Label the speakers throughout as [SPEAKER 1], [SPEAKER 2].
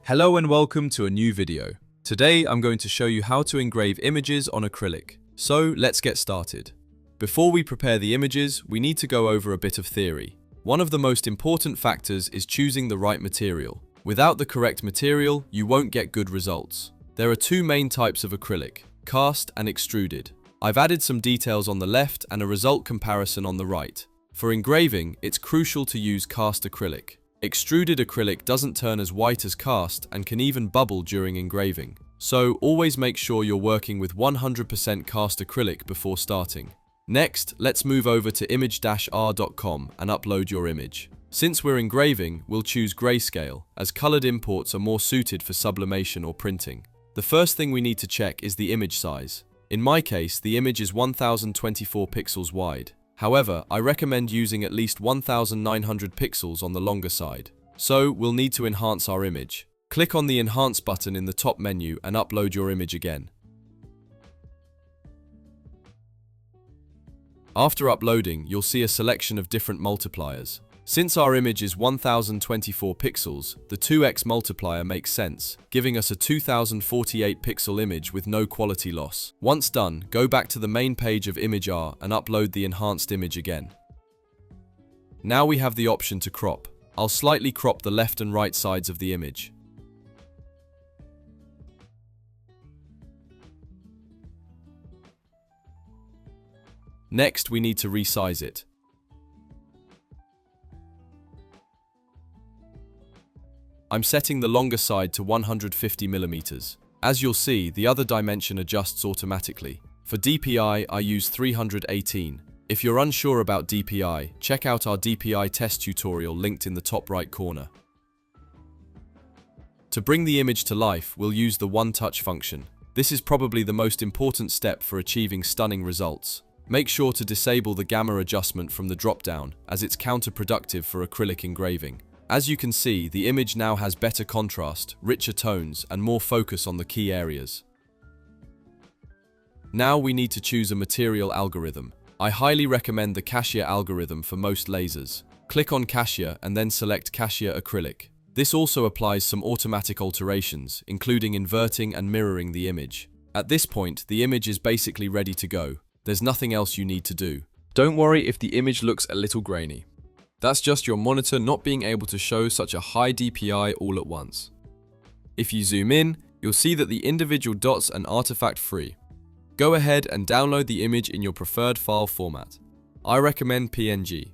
[SPEAKER 1] Hello and welcome to a new video. Today I'm going to show you how to engrave images on acrylic. So let's get started. Before we prepare the images, we need to go over a bit of theory. One of the most important factors is choosing the right material. Without the correct material, you won't get good results. There are two main types of acrylic, cast and extruded. I've added some details on the left and a result comparison on the right. For engraving, it's crucial to use cast acrylic. Extruded acrylic doesn't turn as white as cast and can even bubble during engraving. So always make sure you're working with 100% cast acrylic before starting. Next, let's move over to imag-r.com and upload your image. Since we're engraving, we'll choose grayscale, as colored imports are more suited for sublimation or printing. The first thing we need to check is the image size. In my case, the image is 1024 pixels wide. However, I recommend using at least 1900 pixels on the longer side. So, we'll need to enhance our image. Click on the Enhance button in the top menu and upload your image again. After uploading, you'll see a selection of different multipliers. Since our image is 1024 pixels, the 2x multiplier makes sense, giving us a 2048 pixel image with no quality loss. Once done, go back to the main page of ImagR and upload the enhanced image again. Now we have the option to crop. I'll slightly crop the left and right sides of the image. Next, we need to resize it. I'm setting the longer side to 150 mm. As you'll see, the other dimension adjusts automatically. For DPI, I use 318. If you're unsure about DPI, check out our DPI test tutorial linked in the top right corner. To bring the image to life, we'll use the one-touch function. This is probably the most important step for achieving stunning results. Make sure to disable the gamma adjustment from the drop-down, as it's counterproductive for acrylic engraving. As you can see, the image now has better contrast, richer tones, and more focus on the key areas. Now we need to choose a material algorithm. I highly recommend the Kasia algorithm for most lasers. Click on Kasia and then select Kasia Acrylic. This also applies some automatic alterations, including inverting and mirroring the image. At this point, the image is basically ready to go. There's nothing else you need to do. Don't worry if the image looks a little grainy. That's just your monitor not being able to show such a high DPI all at once. If you zoom in, you'll see that the individual dots are artifact-free. Go ahead and download the image in your preferred file format. I recommend PNG.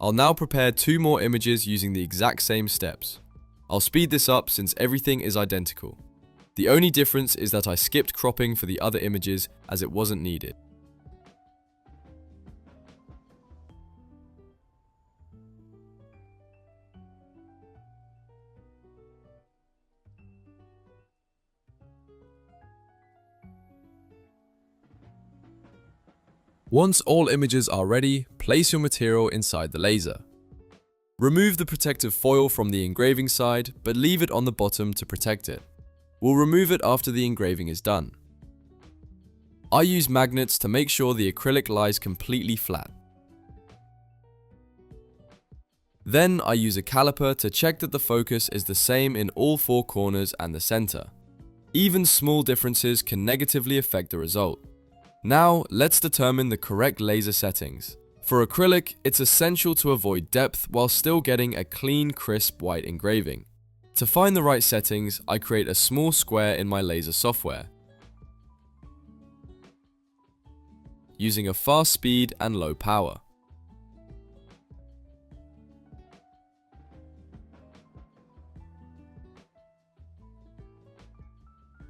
[SPEAKER 1] I'll now prepare two more images using the exact same steps. I'll speed this up since everything is identical. The only difference is that I skipped cropping for the other images as it wasn't needed. Once all images are ready, place your material inside the laser. Remove the protective foil from the engraving side, but leave it on the bottom to protect it. We'll remove it after the engraving is done. I use magnets to make sure the acrylic lies completely flat. Then I use a caliper to check that the focus is the same in all four corners and the center. Even small differences can negatively affect the result. Now, let's determine the correct laser settings. For acrylic, it's essential to avoid depth while still getting a clean, crisp white engraving. To find the right settings, I create a small square in my laser software, using a fast speed and low power.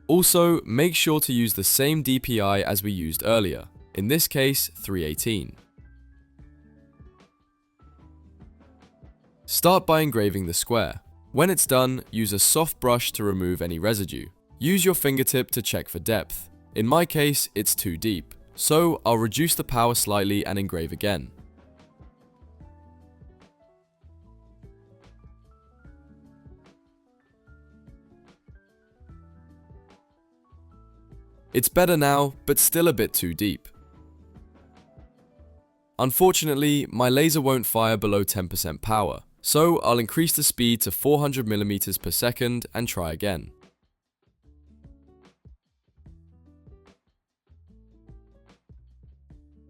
[SPEAKER 1] Also, make sure to use the same DPI as we used earlier, in this case 318. Start by engraving the square. When it's done, use a soft brush to remove any residue. Use your fingertip to check for depth. In my case, it's too deep, so I'll reduce the power slightly and engrave again. It's better now, but still a bit too deep. Unfortunately, my laser won't fire below 10% power, So I'll increase the speed to 400 millimeters per second and try again.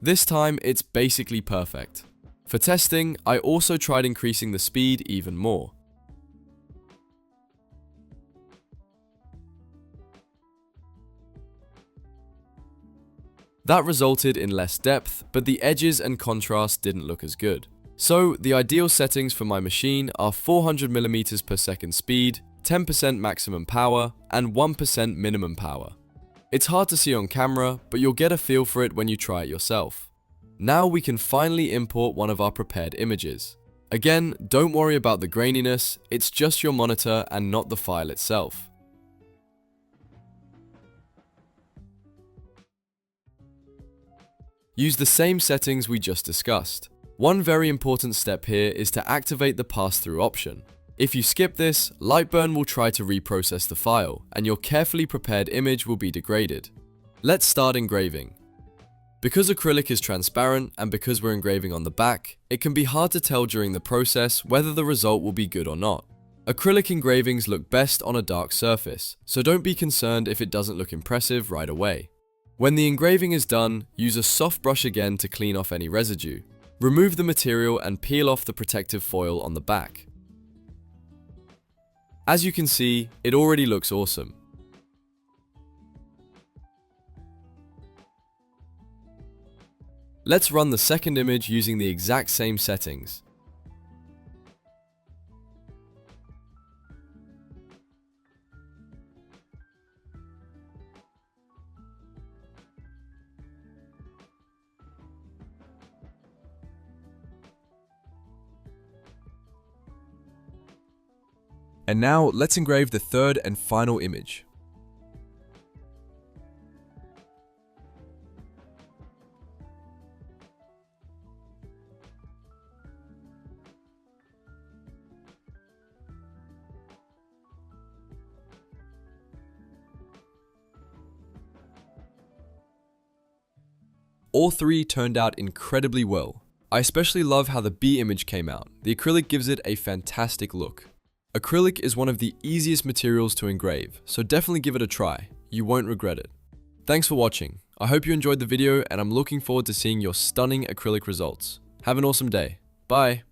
[SPEAKER 1] This time it's basically perfect. For testing, I also tried increasing the speed even more. That resulted in less depth, but the edges and contrast didn't look as good. So the ideal settings for my machine are 400 millimeters per second speed, 10% maximum power, and 1% minimum power. It's hard to see on camera, but you'll get a feel for it when you try it yourself. Now we can finally import one of our prepared images. Again, don't worry about the graininess, it's just your monitor and not the file itself. Use the same settings we just discussed. One very important step here is to activate the pass-through option. If you skip this, Lightburn will try to reprocess the file, and your carefully prepared image will be degraded. Let's start engraving. Because acrylic is transparent and because we're engraving on the back, it can be hard to tell during the process whether the result will be good or not. Acrylic engravings look best on a dark surface, so don't be concerned if it doesn't look impressive right away. When the engraving is done, use a soft brush again to clean off any residue. Remove the material and peel off the protective foil on the back. As you can see, it already looks awesome. Let's run the second image using the exact same settings.
[SPEAKER 2] And now let's engrave the third and final image. All three turned out incredibly well. I especially love how the B image came out. The acrylic gives it a fantastic look. Acrylic is one of the easiest materials to engrave, so definitely give it a try. You won't regret it. Thanks for watching. I hope you enjoyed the video and I'm looking forward to seeing your stunning acrylic results. Have an awesome day. Bye.